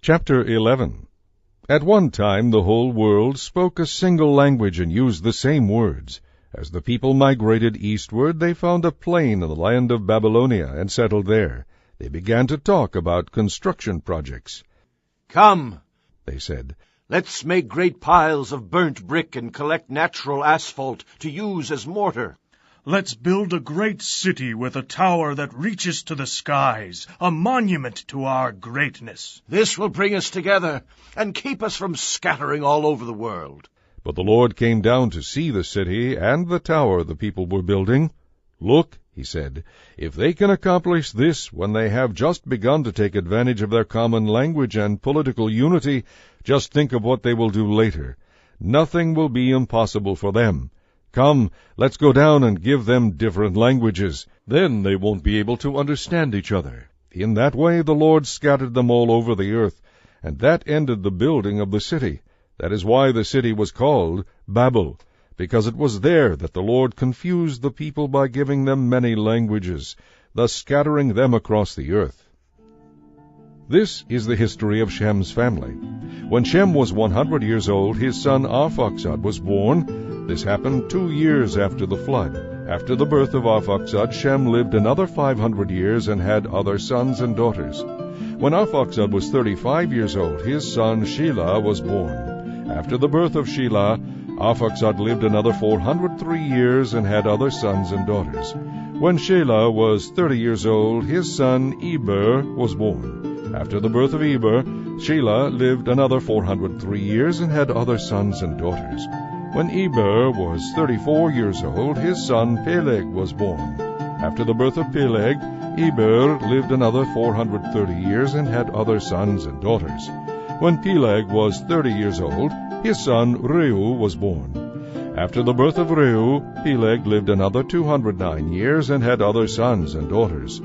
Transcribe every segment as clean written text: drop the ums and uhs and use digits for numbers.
Chapter 11. At one time the whole world spoke a single language and used the same words. As the people migrated eastward, they found a plain in the land of Babylonia and settled there. They began to talk about construction projects. "Come," they said, "let's make great piles of burnt brick and collect natural asphalt to use as mortar. Let's build a great city with a tower that reaches to the skies, a monument to our greatness. This will bring us together and keep us from scattering all over the world." But the Lord came down to see the city and the tower the people were building. "Look," he said, "if they can accomplish this when they have just begun to take advantage of their common language and political unity, just think of what they will do later. Nothing will be impossible for them. Come, let's go down and give them different languages. Then they won't be able to understand each other." In that way the Lord scattered them all over the earth, and that ended the building of the city. That is why the city was called Babel, because it was there that the Lord confused the people by giving them many languages, thus scattering them across the earth. This is the history of Shem's family. When Shem was 100 years old, his son Arphaxad was born. This happened 2 years after the flood. After the birth of Arphaxad, Shem lived another 500 years and had other sons and daughters. When Arphaxad was 35 years old, his son Shelah was born. After the birth of Shelah, Arphaxad lived another 403 years and had other sons and daughters. When Shelah was 30 years old, his son Eber was born. After the birth of Eber, Shelah lived another 403 years and had other sons and daughters. When Eber was 34 years old, his son Peleg was born. After the birth of Peleg, Eber lived another 430 years and had other sons and daughters. When Peleg was 30 years old, his son Reu was born. After the birth of Reu, Peleg lived another 209 years and had other sons and daughters.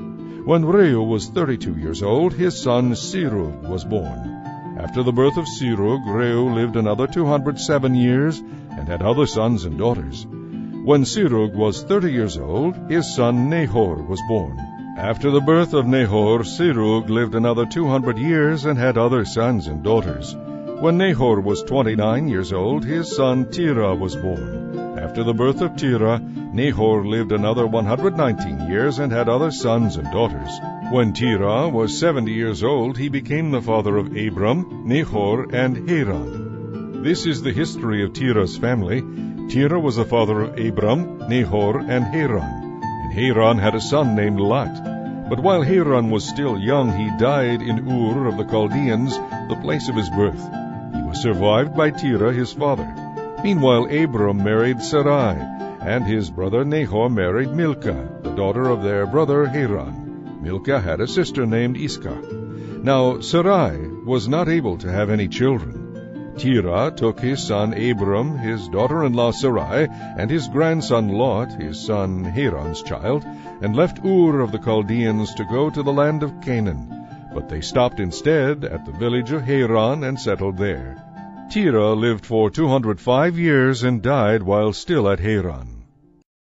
When Reu was 32 years old, his son Serug was born. After the birth of Serug, Reu lived another 207 years and had other sons and daughters. When Serug was 30 years old, his son Nahor was born. After the birth of Nahor, Serug lived another 200 years and had other sons and daughters. When Nahor was 29 years old, his son Terah was born. After the birth of Terah, Nahor lived another 119 years and had other sons and daughters. When Terah was 70 years old, he became the father of Abram, Nahor, and Haran. This is the history of Terah's family. Terah was the father of Abram, Nahor, and Haran. And Haran had a son named Lot. But while Haran was still young, he died in Ur of the Chaldeans, the place of his birth. He was survived by Terah his father. Meanwhile Abram married Sarai, and his brother Nahor married Milcah, the daughter of their brother Haran. Milcah had a sister named Iscah. Now Sarai was not able to have any children. Terah took his son Abram, his daughter-in-law Sarai, and his grandson Lot, his son Haran's child, and left Ur of the Chaldeans to go to the land of Canaan. But they stopped instead at the village of Haran and settled there. Terah lived for 205 years and died while still at Haran.